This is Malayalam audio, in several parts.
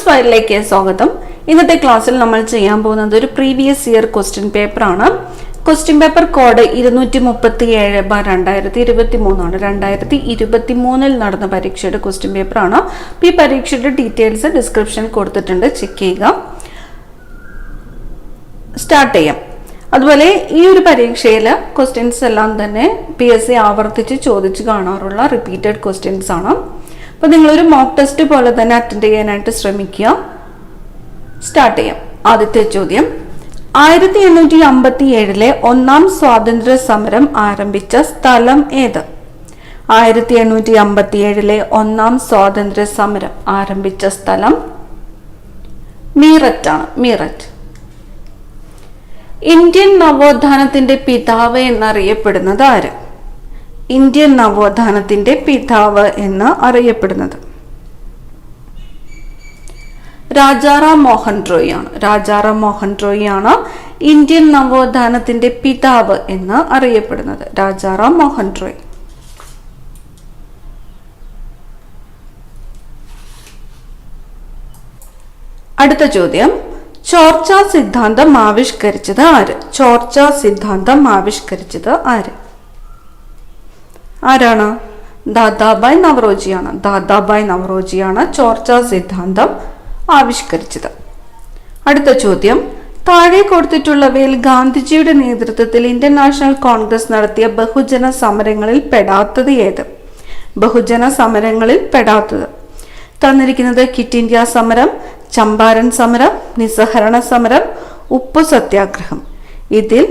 സ്ലൈഡിലേക്ക് സ്വാഗതം. ഇന്നത്തെ ക്ലാസ്സിൽ നമ്മൾ ചെയ്യാൻ പോകുന്നത് ഒരു പ്രീവിയസ് ഇയർ ക്വസ്റ്റ്യൻ പേപ്പർ ആണ്. ക്വസ്റ്റ്യൻ പേപ്പർ കോഡ് 237/2023 ആണ്. 2023 നടന്ന പരീക്ഷയുടെ ക്വസ്റ്റ്യൻ പേപ്പർ ആണ്. ഈ പരീക്ഷയുടെ ഡീറ്റെയിൽസ് ഡിസ്ക്രിപ്ഷനിൽ കൊടുത്തിട്ടുണ്ട്, ചെക്ക് ചെയ്യുക. സ്റ്റാർട്ട് ചെയ്യാം. അതുപോലെ ഈ ഒരു പരീക്ഷയിൽ ക്വസ്റ്റ്യൻസ് എല്ലാം തന്നെ PSC ആവർത്തിച്ച് ചോദിച്ചു കാണാറുള്ള റിപ്പീറ്റഡ് ക്വസ്റ്റ്യൻസ് ആണ്. അപ്പോൾ നിങ്ങളൊരു മോക്ക് ടെസ്റ്റ് പോലെ തന്നെ അറ്റൻഡ് ചെയ്യാനായിട്ട് ശ്രമിക്കുക. സ്റ്റാർട്ട് ചെയ്യാം. ആദ്യത്തെ ചോദ്യം, 1857 ഒന്നാം സ്വാതന്ത്ര്യ സമരം ആരംഭിച്ച സ്ഥലം ഏത്? 1857 ഒന്നാം സ്വാതന്ത്ര്യ സമരം ആരംഭിച്ച സ്ഥലം മീററ്റ് ആണ്. മീററ്റ്. ഇന്ത്യൻ നവോത്ഥാനത്തിന്റെ പിതാവ് എന്നറിയപ്പെടുന്നത് ആര്? ഇന്ത്യൻ നവോത്ഥാനത്തിന്റെ പിതാവ് എന്ന് അറിയപ്പെടുന്നത് രാജാറാം മോഹൻ റോയ് ആണ്. രാജാറാം മോഹൻ റോയ് ആണ് ഇന്ത്യൻ നവോത്ഥാനത്തിന്റെ പിതാവ് എന്ന് അറിയപ്പെടുന്നത്. രാജാറാം മോഹൻ റോയ്. അടുത്ത ചോദ്യം, ചോർച്ചാ സിദ്ധാന്തം ആവിഷ്കരിച്ചത് ആര്? ചോർച്ചാ സിദ്ധാന്തം ആവിഷ്കരിച്ചത് ആര്? ആരാണ്? ദാദാഭായ് നവറോജിയാണ്. ദാദാഭായ് നവറോജിയാണ് ചോർച്ചാ സിദ്ധാന്തം ആവിഷ്കരിച്ചത്. അടുത്ത ചോദ്യം, താഴെ കൊടുത്തിട്ടുള്ളവയിൽ ഗാന്ധിജിയുടെ നേതൃത്വത്തിൽ ഇന്ത്യൻ നാഷണൽ കോൺഗ്രസ് നടത്തിയ ബഹുജന സമരങ്ങളിൽ പെടാത്തത് ഏത്? ബഹുജന സമരങ്ങളിൽ പെടാത്തത് തന്നിരിക്കുന്നത് ക്വിറ്റ് ഇന്ത്യ സമരം, ചമ്പാരൻ സമരം, നിസ്സഹരണ സമരം, ഉപ്പു സത്യാഗ്രഹം. ഇതിൽ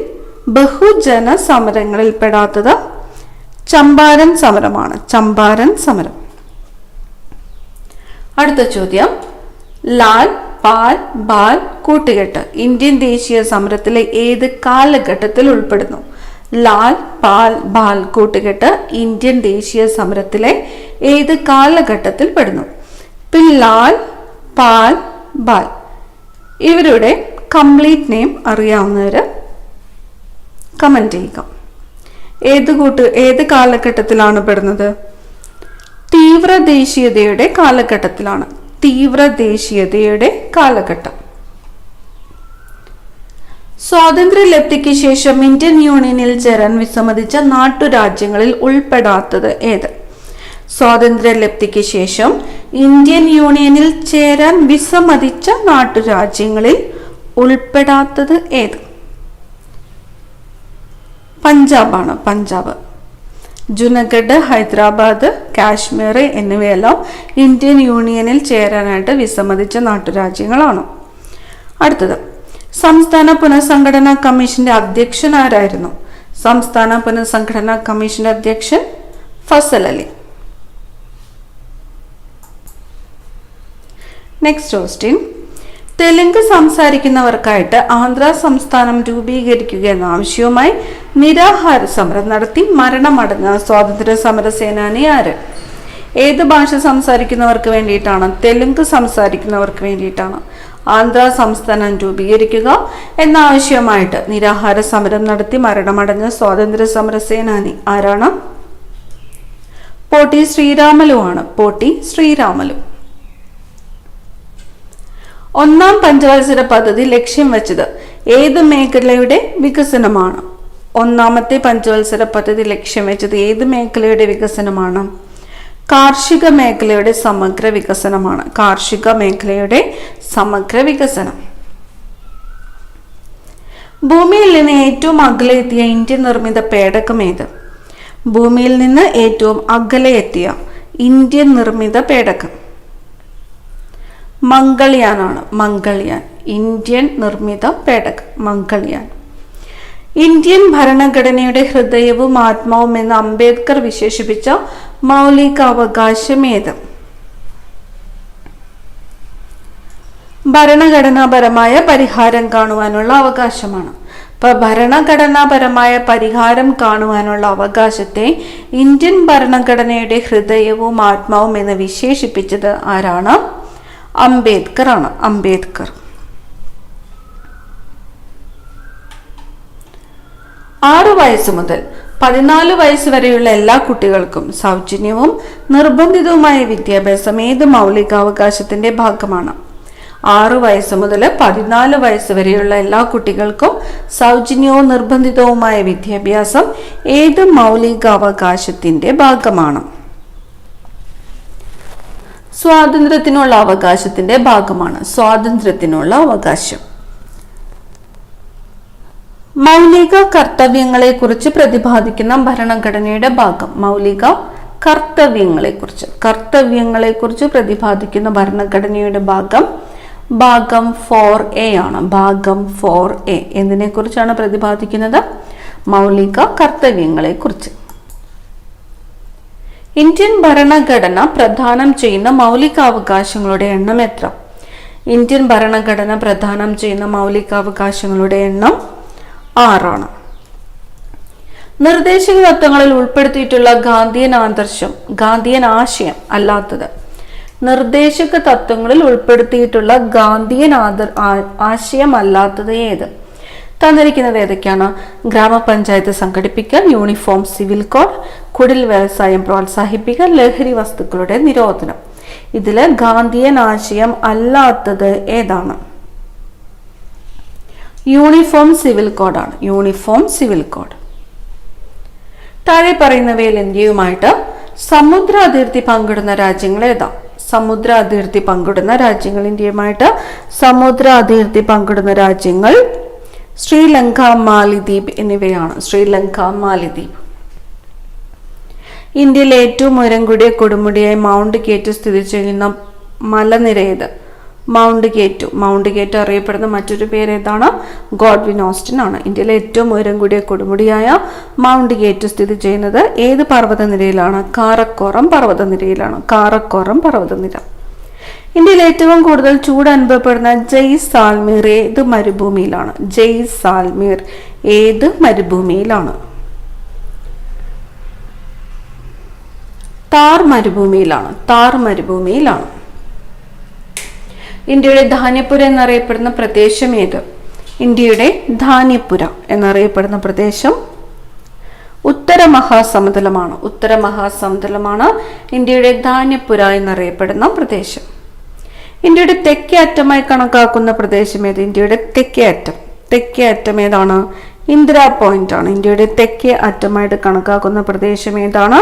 ബഹുജന സമരങ്ങളിൽ പെടാത്തത് ചമ്പാരൻ സമരമാണ്. ചമ്പാരൻ സമരം. അടുത്ത ചോദ്യം, ലാൽ പാൽ ബാൽ കൂട്ടുകെട്ട് ഇന്ത്യൻ ദേശീയ സമരത്തിലെ ഏത് കാലഘട്ടത്തിൽ ഉൾപ്പെടുന്നു? ലാൽ പാൽ ബാൽ കൂട്ടുകെട്ട് ഇന്ത്യൻ ദേശീയ സമരത്തിലെ ഏത് കാലഘട്ടത്തിൽ പെടുന്നു? ലാൽ പാൽ ബാൽ ഇവരുടെ കംപ്ലീറ്റ് നെയിം അറിയാവുന്നവര് കമന്റ് ചെയ്യുക. ഏത് കാലഘട്ടത്തിലാണ് പെടുന്നത്? തീവ്ര ദേശീയതയുടെ കാലഘട്ടത്തിലാണ്. തീവ്ര ദേശീയതയുടെ കാലഘട്ടം. സ്വാതന്ത്ര്യലബ്ധിക്ക് ശേഷം ഇന്ത്യൻ യൂണിയനിൽ ചേരാൻ വിസമ്മതിച്ച നാട്ടുരാജ്യങ്ങളിൽ ഉൾപ്പെടാത്തത് ഏത്? സ്വാതന്ത്ര്യലബ്ധിക്ക് ശേഷം ഇന്ത്യൻ യൂണിയനിൽ ചേരാൻ വിസമ്മതിച്ച നാട്ടുരാജ്യങ്ങളിൽ ഉൾപ്പെടാത്തത് ഏത്? പഞ്ചാബാണ്. പഞ്ചാബ്. ജുനഗഡ്, ഹൈദരാബാദ്, കാശ്മീർ എന്നിവയെല്ലാം ഇന്ത്യൻ യൂണിയനിൽ ചേരാനായിട്ട് വിസമ്മതിച്ച നാട്ടുരാജ്യങ്ങളാണ്. അടുത്തത്, സംസ്ഥാന പുനഃസംഘടനാ കമ്മീഷന്റെ അധ്യക്ഷൻ ആരായിരുന്നു? സംസ്ഥാന പുനഃസംഘടനാ കമ്മീഷന്റെ അധ്യക്ഷൻ ഫസൽ അലി. നെക്സ്റ്റ് ക്വസ്റ്റ്യൻ, തെലുങ്ക് സംസാരിക്കുന്നവർക്കായിട്ട് ആന്ധ്ര സംസ്ഥാനം രൂപീകരിക്കുക എന്ന ആവശ്യവുമായി നിരാഹാര സമരം നടത്തി മരണമടഞ്ഞ സ്വാതന്ത്ര്യ സമര സേനാനി ആര്? ഏത് ഭാഷ സംസാരിക്കുന്നവർക്ക് വേണ്ടിയിട്ടാണ്? തെലുങ്ക് സംസാരിക്കുന്നവർക്ക് വേണ്ടിയിട്ടാണ് ആന്ധ്ര സംസ്ഥാനം രൂപീകരിക്കുക എന്ന ആവശ്യമായിട്ട് നിരാഹാര സമരം നടത്തി മരണമടഞ്ഞ സ്വാതന്ത്ര്യ സമര സേനാനി ആരാണ്? പോട്ടി ശ്രീരാമലു ആണ്. പോട്ടി ശ്രീരാമലു. ഒന്നാം പഞ്ചവത്സര പദ്ധതി ലക്ഷ്യം വെച്ചത് ഏത് മേഖലയുടെ വികസനമാണ്? ഒന്നാമത്തെ പഞ്ചവത്സര പദ്ധതി ലക്ഷ്യം വെച്ചത് ഏത് മേഖലയുടെ വികസനമാണ്? കാർഷിക മേഖലയുടെ സമഗ്ര വികസനമാണ്. കാർഷിക മേഖലയുടെ സമഗ്ര വികസനം. ഭൂമിയിൽ നിന്ന് ഏറ്റവും അകലെ എത്തിയ ഇന്ത്യൻ നിർമ്മിത പേടകം ഏത്? ഭൂമിയിൽ നിന്ന് ഏറ്റവും അകലെ എത്തിയ ഇന്ത്യൻ നിർമ്മിത പേടകം മംഗൾയാനാണ്. മംഗൾയാൻ. ഇന്ത്യൻ നിർമ്മിത പേടകം മംഗൾയാൻ. ഇന്ത്യൻ ഭരണഘടനയുടെ ഹൃദയവും ആത്മാവും എന്ന് അംബേദ്കർ വിശേഷിപ്പിച്ച മൗലികാവകാശം ഏത്? ഭരണഘടനാപരമായ പരിഹാരം കാണുവാനുള്ള അവകാശമാണ്. ഇപ്പൊ ഭരണഘടനാപരമായ പരിഹാരം കാണുവാനുള്ള അവകാശത്തെ ഇന്ത്യൻ ഭരണഘടനയുടെ ഹൃദയവും ആത്മാവും എന്ന് വിശേഷിപ്പിച്ചത് ആരാണ്? അംബേദ്കർ ആണ്. അംബേദ്കർ. 6 വയസ്സ് മുതൽ 14 വയസ്സ് വരെയുള്ള എല്ലാ കുട്ടികൾക്കും സൗജന്യവും നിർബന്ധിതവുമായ വിദ്യാഭ്യാസം ഏത് മൗലികാവകാശത്തിന്റെ ഭാഗമാണ്? 6 വയസ്സ് മുതൽ 14 വയസ്സ് വരെയുള്ള എല്ലാ കുട്ടികൾക്കും സൗജന്യവും നിർബന്ധിതവുമായ വിദ്യാഭ്യാസം ഏത് മൗലികാവകാശത്തിന്റെ ഭാഗമാണ്? സ്വാതന്ത്ര്യത്തിനുള്ള അവകാശത്തിന്റെ ഭാഗമാണ്. സ്വാതന്ത്ര്യത്തിനുള്ള അവകാശം. മൗലിക കർത്തവ്യങ്ങളെക്കുറിച്ച് പ്രതിപാദിക്കുന്ന ഭരണഘടനയുടെ ഭാഗം. മൗലിക കർത്തവ്യങ്ങളെക്കുറിച്ച് പ്രതിപാദിക്കുന്ന ഭരണഘടനയുടെ ഭാഗം 4A ആണ്. ഭാഗം 4A എന്തിനെ കുറിച്ചാണ് പ്രതിപാദിക്കുന്നത്? മൗലിക കർത്തവ്യങ്ങളെക്കുറിച്ച്. ഇന്ത്യൻ ഭരണഘടന പ്രദാനം ചെയ്യുന്ന മൗലികാവകാശങ്ങളുടെ എണ്ണം എത്ര? ഇന്ത്യൻ ഭരണഘടന പ്രദാനം ചെയ്യുന്ന മൗലികാവകാശങ്ങളുടെ എണ്ണം 6 ആണ്. നിർദ്ദേശക തത്വങ്ങളിൽ ഉൾപ്പെടുത്തിയിട്ടുള്ള ഗാന്ധിയൻ ആശയം അല്ലാത്തത്. നിർദ്ദേശക തത്വങ്ങളിൽ ഉൾപ്പെടുത്തിയിട്ടുള്ള ഗാന്ധിയൻ ആശയം അല്ലാത്തത് ഏത്? തന്നിരിക്കുന്നത് ഏതൊക്കെയാണ്? ഗ്രാമപഞ്ചായത്ത് സംഘടിപ്പിക്കൽ, യൂണിഫോം സിവിൽ കോഡ്, കുടിൽ വ്യവസായം പ്രോത്സാഹിപ്പിക്കൽ, ലഹരി വസ്തുക്കളുടെ നിരോധനം. ഇതില് ഗാന്ധിയൻ ആശയം അല്ലാത്തത് ഏതാണ്? യൂണിഫോം സിവിൽ കോഡാണ്. Uniform civil code. താഴെ പറയുന്നവയിൽ ഇന്ത്യയുമായിട്ട് സമുദ്ര അതിർത്തി പങ്കിടുന്ന രാജ്യങ്ങൾ ഏതാ? സമുദ്ര അതിർത്തി പങ്കിടുന്ന രാജ്യങ്ങൾ. ഇന്ത്യയുമായിട്ട് സമുദ്ര അതിർത്തി പങ്കിടുന്ന രാജ്യങ്ങൾ ശ്രീലങ്ക, മാലിദ്വീപ് എന്നിവയാണ്. ശ്രീലങ്ക, മാലിദ്വീപ്. ഇന്ത്യയിലെ ഏറ്റവും ഉയരം കൂടിയ കൊടുമുടിയായി മൗണ്ട് കേറ്റു സ്ഥിതി ചെയ്യുന്ന മലനിര ഏത്? മൗണ്ട് കേറ്റു അറിയപ്പെടുന്ന മറ്റൊരു പേര് ഏതാണ്? ഗോഡ്വിൻ ഓസ്റ്റിൻ ആണ്. ഇന്ത്യയിലെ ഏറ്റവും ഉയരം കൂടിയ കൊടുമുടിയായ മൗണ്ട് കേറ്റു സ്ഥിതി ചെയ്യുന്നത് ഏത് പർവ്വതനിരയിലാണ്? കാറക്കോറം പർവ്വതനിരയിലാണ്. കാറക്കോറം പർവ്വതനിര. ഇന്ത്യയിൽ ഏറ്റവും കൂടുതൽ ചൂട് അനുഭവപ്പെടുന്ന ജയ്സാൽമീർ ഏത് മരുഭൂമിയിലാണ്? ജയ്സാൽമീർ ഏത് മരുഭൂമിയിലാണ്? താർ മരുഭൂമിയിലാണ്. ഇന്ത്യയുടെ ധാന്യപുര എന്നറിയപ്പെടുന്ന പ്രദേശം ഏത്? ഇന്ത്യയുടെ ധാന്യപുര എന്നറിയപ്പെടുന്ന പ്രദേശം ഉത്തര മഹാസമുദ്രമാണ്. ഇന്ത്യയുടെ ധാന്യപുര എന്നറിയപ്പെടുന്ന പ്രദേശം. ഇന്ത്യയുടെ തെക്കേ അറ്റമായി കണക്കാക്കുന്ന പ്രദേശം ഏത്? ഇന്ത്യയുടെ തെക്കേ അറ്റം ഏതാണ്? ഇന്ദിരാ പോയിന്റ് ആണ്. ഇന്ത്യയുടെ തെക്കേ അറ്റമായിട്ട് കണക്കാക്കുന്ന പ്രദേശം ഏതാണ്?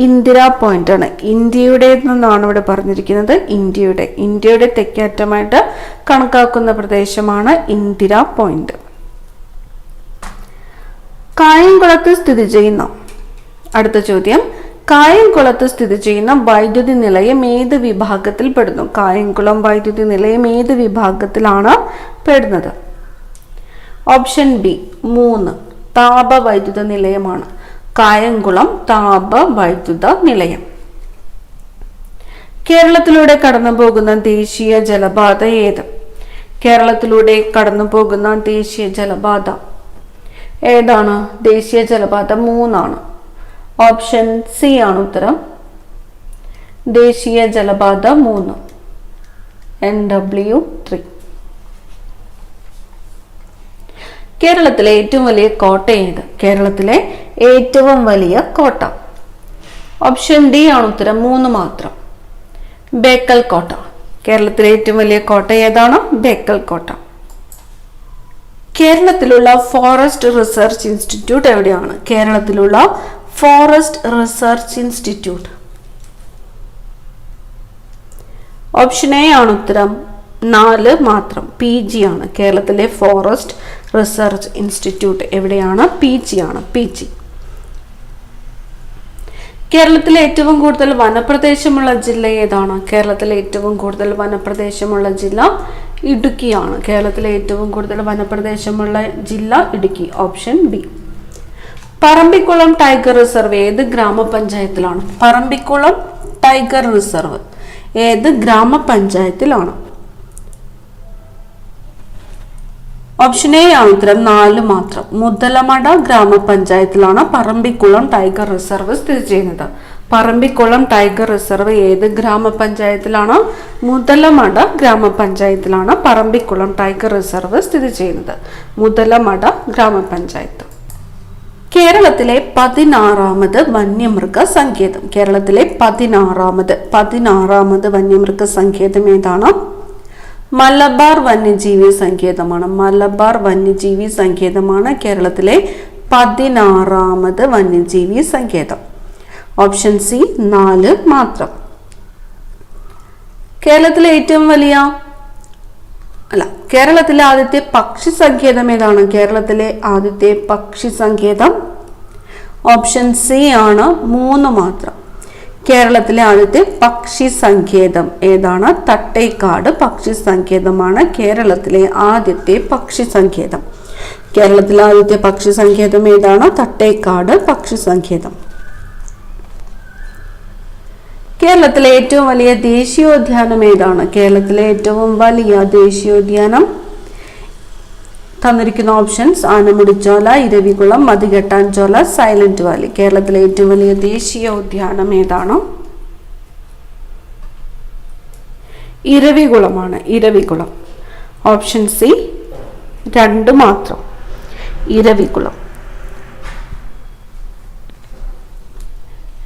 ഇന്ദിരാ പോയിന്റ് ആണ്. ഇന്ത്യയുടെ നിന്നാണ് ഇവിടെ പറഞ്ഞിരിക്കുന്നത്. ഇന്ത്യയുടെ തെക്കേ അറ്റമായിട്ട് കണക്കാക്കുന്ന പ്രദേശമാണ് ഇന്ദിരാ പോയിന്റ്. കായംകുളത്ത് സ്ഥിതി ചെയ്യുന്ന, അടുത്ത ചോദ്യം, കായംകുളത്ത് സ്ഥിതി ചെയ്യുന്ന വൈദ്യുതി നിലയം ഏത് വിഭാഗത്തിൽ പെടുന്നു? കായംകുളം വൈദ്യുതി നിലയം ഏത് വിഭാഗത്തിലാണ് പെടുന്നത്? Option B 3 താപവൈദ്യുത നിലയമാണ്. കായംകുളം താപവൈദ്യുത നിലയം. കേരളത്തിലൂടെ കടന്നുപോകുന്ന ദേശീയ ജലപാത ഏത്? കേരളത്തിലൂടെ കടന്നുപോകുന്ന ദേശീയ ജലപാത ഏതാണ്? ദേശീയ ജലപാത 3 ആണ്. ഓപ്ഷൻ സി ആണ് ഉത്തരം. ദേശീയ ജലപാത 3 NW3. കേരളത്തിലെ ഏറ്റവും വലിയ കോട്ട ഏത്? കേരളത്തിലെ ഏറ്റവും വലിയ കോട്ട. ഓപ്ഷൻ ഡി ആണ് ഉത്തരം. 3 മാത്രം. ബേക്കൽ കോട്ട. കേരളത്തിലെ ഏറ്റവും വലിയ കോട്ട ഏതാണ്? ബേക്കൽ കോട്ട. കേരളത്തിലുള്ള ഫോറസ്റ്റ് റിസർച്ച് ഇൻസ്റ്റിറ്റ്യൂട്ട് എവിടെയാണ്? കേരളത്തിലുള്ള forest research institute. Option A ആണ് ഉത്തരം. 4 മാത്രം. PG ആണ്. കേരളത്തിലെ ഫോറസ്റ്റ് റിസർച്ച് ഇൻസ്റ്റിറ്റ്യൂട്ട് എവിടെയാണ്? PG ആണ്. PG. കേരളത്തിലെ ഏറ്റവും കൂടുതൽ വനപ്രദേശമുള്ള ജില്ല ഏതാണ്? കേരളത്തിലെ ഏറ്റവും കൂടുതൽ വനപ്രദേശമുള്ള ജില്ല ഇടുക്കിയാണ്. കേരളത്തിലെ ഏറ്റവും കൂടുതൽ വനപ്രദേശമുള്ള ജില്ല Idukki. Option B. Parambikulam tiger reserve ഏത് ഗ്രാമപഞ്ചായത്തിലാണ്? പറമ്പിക്കുളം ടൈഗർ റിസർവ് ഏത് ഗ്രാമപഞ്ചായത്തിലാണ്? ഓപ്ഷൻ എ ആണ് ഉത്തരം. 4 മാത്രം. മുതലമട ഗ്രാമപഞ്ചായത്തിലാണ് പറമ്പിക്കുളം ടൈഗർ റിസർവ് സ്ഥിതി ചെയ്യുന്നത്. പറമ്പിക്കുളം ടൈഗർ റിസർവ് ഏത് ഗ്രാമപഞ്ചായത്തിലാണ്? മുതലമട ഗ്രാമപഞ്ചായത്തിലാണ് പറമ്പിക്കുളം ടൈഗർ റിസർവ് സ്ഥിതി ചെയ്യുന്നത്. മുതലമട ഗ്രാമപഞ്ചായത്ത്. കേരളത്തിലെ 16ാമത് വന്യമൃഗ സങ്കേതം. കേരളത്തിലെ 16ാമത് വന്യമൃഗ സങ്കേതം ഏതാണ്? മലബാർ വന്യജീവി സങ്കേതമാണ്. മലബാർ വന്യജീവി സങ്കേതമാണ് കേരളത്തിലെ 16ാമത് വന്യജീവി സങ്കേതം. ഓപ്ഷൻ സി 4 മാത്രം. കേരളത്തിലെ ആദ്യത്തെ പക്ഷി സങ്കേതം ഏതാണ്? കേരളത്തിലെ ആദ്യത്തെ പക്ഷി സങ്കേതം ഓപ്ഷൻ സി ആണ്, 3 മാത്രം. കേരളത്തിലെ ആദ്യത്തെ പക്ഷി സങ്കേതം ഏതാണ്? തട്ടേക്കാട് പക്ഷി സങ്കേതമാണ് കേരളത്തിലെ ആദ്യത്തെ പക്ഷി സങ്കേതം. കേരളത്തിലെ ആദ്യത്തെ പക്ഷി സങ്കേതം ഏതാണ്? തട്ടേക്കാട് പക്ഷി സങ്കേതം. കേരളത്തിലെ ഏറ്റവും വലിയ ദേശീയോദ്യാനം ഏതാണ്? കേരളത്തിലെ ഏറ്റവും വലിയ ദേശീയോദ്യാനം തന്നിരിക്കുന്ന options: Anamudi Shola, Eravikulam, Mathikettan Chola, silent Valley. കേരളത്തിലെ ഏറ്റവും വലിയ ദേശീയോദ്യാനം ഏതാണ്? ഇരവികുളമാണ്. ഇരവികുളം. ഓപ്ഷൻ സി 2 മാത്രം. ഇരവികുളം.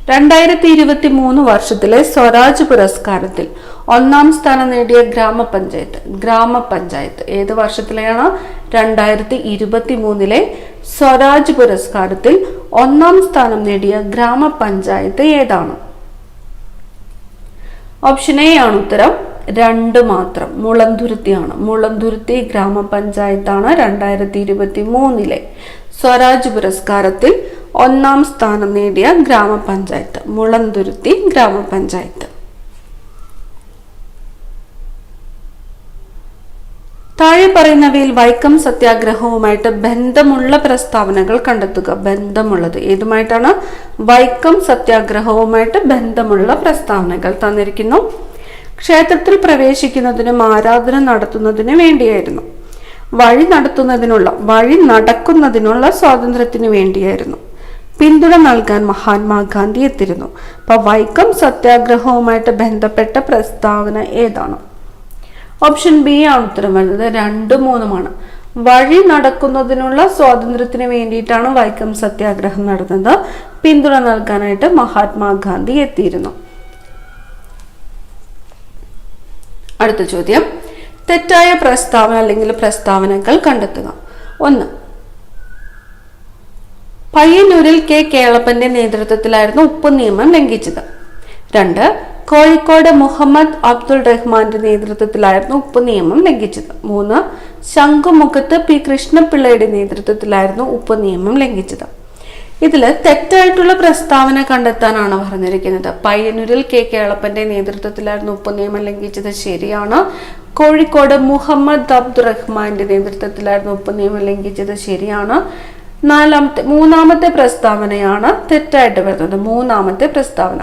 2023 വർഷത്തിലെ സ്വരാജ് പുരസ്കാരത്തിൽ 1ാം സ്ഥാനം നേടിയ ഗ്രാമപഞ്ചായത്ത് ഏത് വർഷത്തിലെയാണ്? 2023 സ്വരാജ് പുരസ്കാരത്തിൽ 1ാം സ്ഥാനം നേടിയ ഗ്രാമപഞ്ചായത്ത് ഏതാണ്? ഓപ്ഷൻ എ ആണ് ഉത്തരം. 2 മാത്രം. മുളന്തുരുത്തിയാണ്. മുളന്തുരുത്തി ഗ്രാമപഞ്ചായത്താണ് 2023 സ്വരാജ് പുരസ്കാരത്തിൽ 1ാം സ്ഥാനം നേടിയ ഗ്രാമപഞ്ചായത്ത്. മുളന്തുരുത്തി ഗ്രാമപഞ്ചായത്ത്. താഴെ പറയുന്നവയിൽ വൈക്കം സത്യാഗ്രഹവുമായിട്ട് ബന്ധമുള്ള പ്രസ്താവനകൾ കണ്ടെത്തുക. ബന്ധമുള്ളത് ഏതുമായിട്ടാണ്? വൈക്കം സത്യാഗ്രഹവുമായിട്ട് ബന്ധമുള്ള പ്രസ്താവനകൾ തന്നിരിക്കുന്നു. ക്ഷേത്രത്തിൽ പ്രവേശിക്കുന്നതിനും ആരാധന നടത്തുന്നതിനും വേണ്ടിയായിരുന്നു. വഴി നടക്കുന്നതിനുള്ള സ്വാതന്ത്ര്യത്തിന് വേണ്ടിയായിരുന്നു. പിന്തുണ നൽകാൻ മഹാത്മാഗാന്ധി എത്തിയിരുന്നു. അപ്പൊ വൈക്കം സത്യാഗ്രഹവുമായിട്ട് ബന്ധപ്പെട്ട പ്രസ്താവന ഏതാണ്? ഓപ്ഷൻ ബി ആണ് ഉത്തരം വരുന്നത്. 2, 3 വഴി നടക്കുന്നതിനുള്ള സ്വാതന്ത്ര്യത്തിന് വേണ്ടിയിട്ടാണ് വൈക്കം സത്യാഗ്രഹം നടന്നത്. പിന്തുണ നൽകാനായിട്ട് മഹാത്മാഗാന്ധി എത്തിയിരുന്നു. അടുത്ത ചോദ്യം: തെറ്റായ പ്രസ്താവന അല്ലെങ്കിൽ പ്രസ്താവനകൾ കണ്ടെത്തുക. 1. പയ്യന്നൂരിൽ കെ കേളപ്പന്റെ നേതൃത്വത്തിലായിരുന്നു ഉപ്പ് നിയമം ലംഘിച്ചത്. 2. കോഴിക്കോട് മുഹമ്മദ് അബ്ദുൾ റഹ്മാന്റെ നേതൃത്വത്തിലായിരുന്നു ഉപ്പ് നിയമം ലംഘിച്ചത്. 3. ശംഖുമുഖത്ത് പി കൃഷ്ണപിള്ളയുടെ നേതൃത്വത്തിലായിരുന്നു ഉപ്പ് നിയമം ലംഘിച്ചത്. ഇതില് തെറ്റായിട്ടുള്ള പ്രസ്താവന കണ്ടെത്താനാണ് പറഞ്ഞിരിക്കുന്നത്. പയ്യന്നൂരിൽ കെ കേളപ്പന്റെ നേതൃത്വത്തിലായിരുന്നു ഉപ്പ് നിയമം ലംഘിച്ചത്, ശരിയാണ്. കോഴിക്കോട് മുഹമ്മദ് അബ്ദുൾ റഹ്മാന്റെ നേതൃത്വത്തിലായിരുന്നു ഉപ്പ് നിയമം ലംഘിച്ചത്, ശരിയാണ്. മൂന്നാമത്തെ പ്രസ്താവനയാണ് തെറ്റായിട്ട് വരുന്നത്. 3ാമത്തെ പ്രസ്താവന.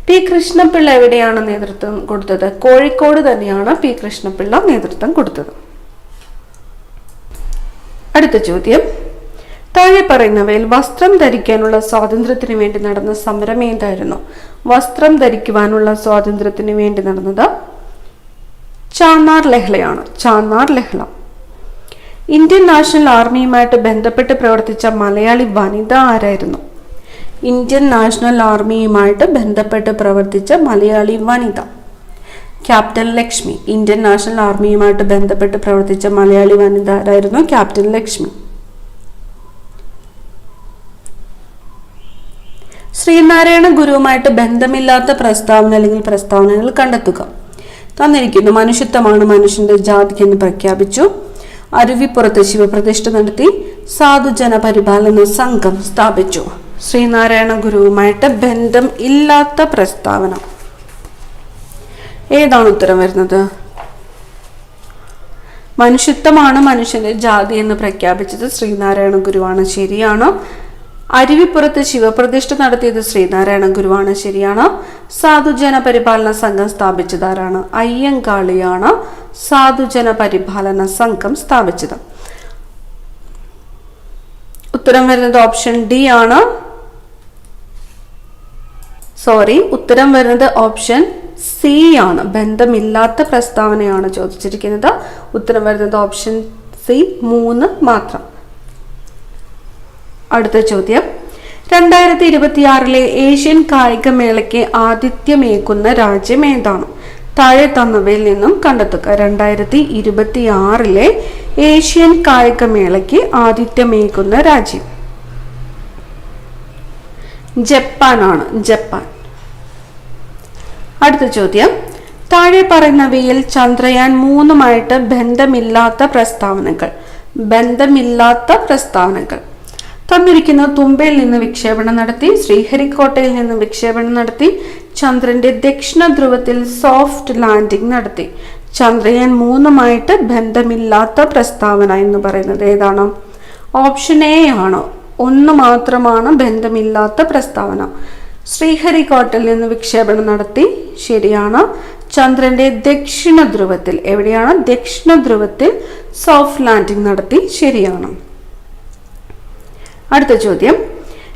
പി കൃഷ്ണപിള്ള എവിടെയാണ് നേതൃത്വം കൊടുത്തത്? കോഴിക്കോട് തന്നെയാണ് പി കൃഷ്ണപിള്ള നേതൃത്വം കൊടുത്തത്. അടുത്ത ചോദ്യം: താഴെ പറയുന്നവയിൽ വസ്ത്രം ധരിക്കാനുള്ള സ്വാതന്ത്ര്യത്തിന് വേണ്ടി നടന്ന സമരം ഏതായിരുന്നു? വസ്ത്രം ധരിക്കുവാനുള്ള സ്വാതന്ത്ര്യത്തിന് വേണ്ടി നടന്നത് ചാന്നാർ ലഹളയാണ്. ചാന്നാർ ലഹള. ഇന്ത്യൻ നാഷണൽ ആർമിയുമായിട്ട് ബന്ധപ്പെട്ട് പ്രവർത്തിച്ച മലയാളി വനിത ആരായിരുന്നു? ഇന്ത്യൻ നാഷണൽ ആർമിയുമായിട്ട് ബന്ധപ്പെട്ട് പ്രവർത്തിച്ച മലയാളി വനിത ക്യാപ്റ്റൻ ലക്ഷ്മി. ഇന്ത്യൻ നാഷണൽ ആർമിയുമായിട്ട് ബന്ധപ്പെട്ട് പ്രവർത്തിച്ച മലയാളി വനിത ആരായിരുന്നു? ക്യാപ്റ്റൻ ലക്ഷ്മി. ശ്രീനാരായണ ഗുരുവുമായിട്ട് ബന്ധമില്ലാത്ത പ്രസ്താവന അല്ലെങ്കിൽ പ്രസ്താവനകൾ കണ്ടെത്തുക. തന്നിരിക്കുന്നു: മനുഷ്യത്വമാണ് മനുഷ്യന്റെ ജാതി എന്ന് പ്രഖ്യാപിച്ചു. അരുവിപ്പുറത്ത് ശിവപ്രതിഷ്ഠ നടത്തി. സാധുജന പരിപാലന സംഘം സ്ഥാപിച്ചു. ശ്രീനാരായണ ഗുരുവുമായിട്ട് ബന്ധം ഇല്ലാത്ത പ്രസ്താവന ഏതാണ് ഉത്തരം വരുന്നത്? മനുഷ്യത്വമാണ് മനുഷ്യന്റെ ജാതി എന്ന് പ്രഖ്യാപിച്ചത് ശ്രീനാരായണ ഗുരുവാണ്, ശരിയാണ്. അരുവിപ്പുറത്ത് ശിവപ്രതിഷ്ഠ നടത്തിയത് ശ്രീനാരായണ ഗുരുവാണ്, ശരിയാണ്. സാധുജന പരിപാലന സംഘം സ്ഥാപിച്ചത് ആരാണ്? അയ്യങ്കാളിയാണ് സാധുജന പരിപാലന സംഘം സ്ഥാപിച്ചത്. ഉത്തരം വരുന്നത് ഓപ്ഷൻ ഡി ആണ്. ഉത്തരം വരുന്നത് ഓപ്ഷൻ സി ആണ്. ബന്ധമില്ലാത്ത പ്രസ്താവനയാണ് ചോദിച്ചിരിക്കുന്നത്. ഉത്തരം വരുന്നത് ഓപ്ഷൻ സി 3 മാത്രം. അടുത്ത ചോദ്യം: 2026 ഏഷ്യൻ കായികമേളയ്ക്ക് ആതിഥ്യമേകുന്ന രാജ്യം ഏതാണ്? താഴെ തന്നവയിൽ നിന്നും കണ്ടെത്തുക. 2026 ഏഷ്യൻ കായികമേളയ്ക്ക് ആതിഥ്യമേകുന്ന രാജ്യം ജപ്പാനാണ്. ജപ്പാൻ. അടുത്ത ചോദ്യം, താഴെ പറയുന്നവയിൽ ചന്ദ്രയാൻ 3 ബന്ധമില്ലാത്ത പ്രസ്താവനകൾ. തന്നിരിക്കുന്ന തുമ്പയിൽ നിന്ന് വിക്ഷേപണം നടത്തി, ശ്രീഹരിക്കോട്ടയിൽ നിന്ന് വിക്ഷേപണം നടത്തി, ചന്ദ്രന്റെ ദക്ഷിണ ധ്രുവത്തിൽ സോഫ്റ്റ് ലാൻഡിംഗ് നടത്തി. ചന്ദ്രയാൻ 3 ബന്ധമില്ലാത്ത പ്രസ്താവന എന്ന് പറയുന്നത് ഏതാണ്? ഓപ്ഷൻ എ ആണ്. 1 മാത്രമാണ് ബന്ധമില്ലാത്ത പ്രസ്താവന. ശ്രീഹരിക്കോട്ടയിൽ നിന്ന് വിക്ഷേപണം നടത്തി, ശരിയാണ്. ചന്ദ്രന്റെ ദക്ഷിണ ധ്രുവത്തിൽ, എവിടെയാണ്? ദക്ഷിണ ധ്രുവത്തിൽ സോഫ്റ്റ് ലാൻഡിംഗ് നടത്തി, ശരിയാണ്. അടുത്ത ചോദ്യം,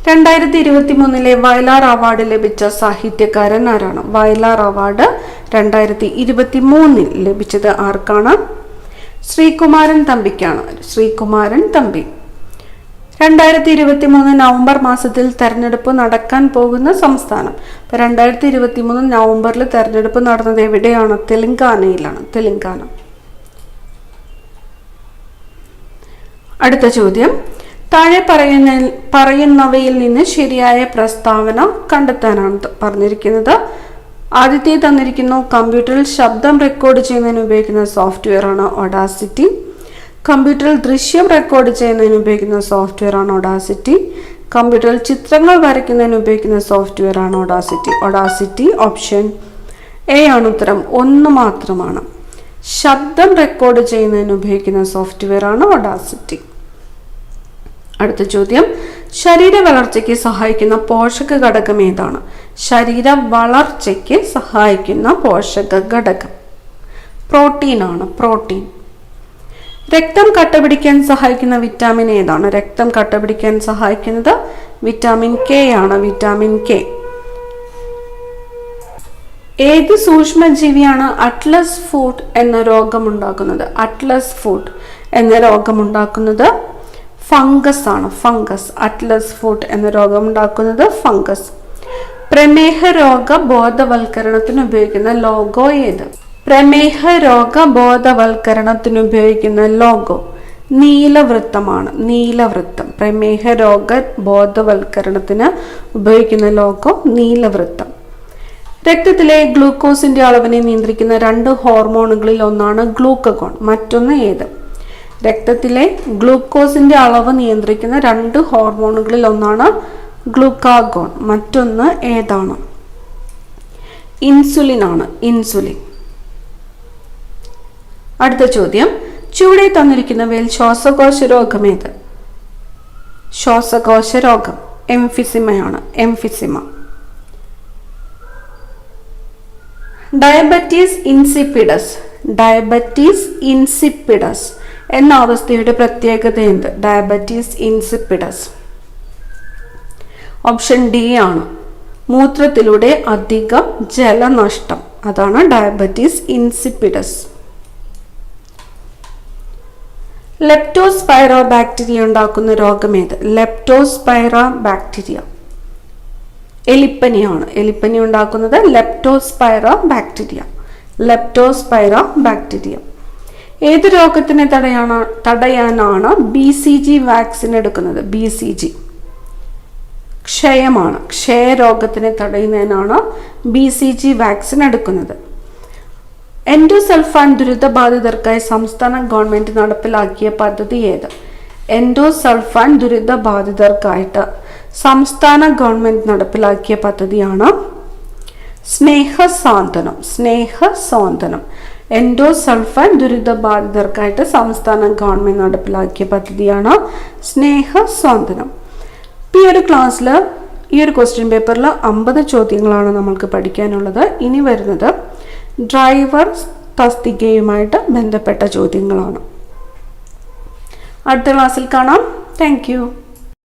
2023 വയലാർ അവാർഡ് ലഭിച്ച സാഹിത്യകാരൻ ആരാണ്? വയലാർ അവാർഡ് 2023 ലഭിച്ചത് ആർക്കാണ്? ശ്രീകുമാരൻ തമ്പിക്കാണ്. ശ്രീകുമാരൻ തമ്പി. 2023 നവംബർ മാസത്തിൽ തെരഞ്ഞെടുപ്പ് നടക്കാൻ പോകുന്ന സംസ്ഥാനം. 2023 നവംബറിൽ തെരഞ്ഞെടുപ്പ് നടന്നത് എവിടെയാണ്? തെലങ്കാനയിലാണ്. തെലങ്കാന. അടുത്ത ചോദ്യം, താഴെ പറയുന്നവയിൽ നിന്ന് ശരിയായ പ്രസ്താവന കണ്ടെത്താനാണ് പറഞ്ഞിരിക്കുന്നത്. ആദ്യത്തെ തന്നിരിക്കുന്നു, കമ്പ്യൂട്ടറിൽ ശബ്ദം റെക്കോർഡ് ചെയ്യുന്നതിന് ഉപയോഗിക്കുന്ന സോഫ്റ്റ്വെയർ ആണ് ഒഡാസിറ്റി. കമ്പ്യൂട്ടറിൽ ദൃശ്യം റെക്കോർഡ് ചെയ്യുന്നതിന് ഉപയോഗിക്കുന്ന സോഫ്റ്റ്വെയർ ആണ് ഒഡാസിറ്റി. കമ്പ്യൂട്ടറിൽ ചിത്രങ്ങൾ വരയ്ക്കുന്നതിന് ഉപയോഗിക്കുന്ന സോഫ്റ്റ്വെയർ ആണ് ഒഡാസിറ്റി. ഒഡാസിറ്റി ഓപ്ഷൻ എ ആണ് ഉത്തരം. 1 മാത്രമാണ്. ശബ്ദം റെക്കോർഡ് ചെയ്യുന്നതിന് ഉപയോഗിക്കുന്ന സോഫ്റ്റ്വെയർ ആണ് ഒഡാസിറ്റി. അടുത്ത ചോദ്യം, ശരീര വളർച്ചയ്ക്ക് സഹായിക്കുന്ന പോഷക ഘടകം ഏതാണ്? ശരീര വളർച്ചയ്ക്ക് സഹായിക്കുന്ന പോഷക ഘടകം പ്രോട്ടീൻ ആണ്. പ്രോട്ടീൻ. രക്തം കട്ടപിടിക്കാൻ സഹായിക്കുന്ന വിറ്റാമിൻ ഏതാണ്? രക്തം കട്ടപിടിക്കാൻ സഹായിക്കുന്നത് വിറ്റാമിൻ കെ ആണ്. Vitamin K. ഏത് സൂക്ഷ്മജീവിയാണ് അറ്റ്ലസ് ഫുഡ് എന്ന രോഗമുണ്ടാക്കുന്നത്? അറ്റ്ലസ് ഫുഡ് എന്ന രോഗമുണ്ടാക്കുന്നത് ഫംഗസ് ആണ്. ഫംഗസ്. അറ്റ്ലസ് ഫുഡ് എന്ന രോഗമുണ്ടാക്കുന്നത് ഫംഗസ്. പ്രമേഹ രോഗ ബോധവൽക്കരണത്തിന് ഉപയോഗിക്കുന്ന ലോഗോ ഏത്? പ്രമേഹ രോഗ ബോധവൽക്കരണത്തിന് ഉപയോഗിക്കുന്ന ലോഗോ നീലവൃത്തമാണ്. നീലവൃത്തം. പ്രമേഹ രോഗ ബോധവൽക്കരണത്തിന് ഉപയോഗിക്കുന്ന ലോഗോ നീലവൃത്തം. രക്തത്തിലെ ഗ്ലൂക്കോസിന്റെ അളവിനെ നിയന്ത്രിക്കുന്ന 2 ഹോർമോണുകളിൽ ഒന്നാണ് ഗ്ലൂക്കഗോൺ. മറ്റൊന്ന് ഏത്? രക്തത്തിലെ ഗ്ലൂക്കോസിന്റെ അളവ് നിയന്ത്രിക്കുന്ന 2 ഹോർമോണുകളിൽ ഒന്നാണ് ഗ്ലൂക്കാഗോൺ. മറ്റൊന്ന് ഏതാണ്? ഇൻസുലിൻ ആണ്. ഇൻസുലിൻ. അടുത്ത ചോദ്യം, ചുവടെ തന്നിരിക്കുന്നവയിൽ ശ്വാസകോശ രോഗം ഏത്? ശ്വാസകോശ രോഗം എംഫിസിമയാണ്. Emphysema. Diabetes insipidus. Diabetes insipidus എന്ന അവസ്ഥയുടെ പ്രത്യേകത എന്ത്? Diabetes insipidus. ഓപ്ഷൻ ഡി ആണ്. മൂത്രത്തിലൂടെ അധികം ജലനഷ്ടം. അതാണ് ഡയബറ്റീസ് ഇൻസിപ്പിഡസ്. ലെപ്റ്റോസ്പൈറ ബാക്ടീരിയ ഉണ്ടാക്കുന്ന രോഗം ഏത്? Leptospira bacteria. എലിപ്പനിയാണ്. എലിപ്പനി ഉണ്ടാക്കുന്നത് ലെപ്റ്റോസ്പൈറ ബാക്ടീരിയ. Leptospira bacteria. ഏത് രോഗത്തിനെ തടയാനാണ് BCG വാക്സിൻ എടുക്കുന്നത്? BCG ക്ഷയമാണ്. ക്ഷയരോഗത്തിനെ തടയുന്നതിനാണ് BCG വാക്സിൻ എടുക്കുന്നത്. എൻഡോസൾഫാൻ ദുരിതബാധിതർക്കായി സംസ്ഥാന ഗവൺമെന്റ് നടപ്പിലാക്കിയ പദ്ധതി ഏത്? എൻഡോസൾഫാൻ ദുരിതബാധിതർക്കായിട്ട് സംസ്ഥാന ഗവൺമെന്റ് നടപ്പിലാക്കിയ പദ്ധതിയാണ് സ്നേഹസാന്ത്വനം. സ്നേഹസാന്ത്വനം. എൻഡോസൾഫാൻ ദുരിതബാധിതർക്കായിട്ട് സംസ്ഥാന ഗവൺമെന്റ് നടപ്പിലാക്കിയ പദ്ധതിയാണ് സ്നേഹസാന്ത്വനം. ഈ ഒരു ക്ലാസ്സിൽ ഈ ഒരു ക്വസ്റ്റ്യൻ പേപ്പറിൽ 50 ചോദ്യങ്ങളാണ് നമ്മൾക്ക് പഠിക്കാനുള്ളത്. ഇനി വരുന്നത് ഡ്രൈവർ തസ്തികയുമായിട്ട് ബന്ധപ്പെട്ട ചോദ്യങ്ങളാണ്. അടുത്ത ക്ലാസ്സിൽ കാണാം. Thank you.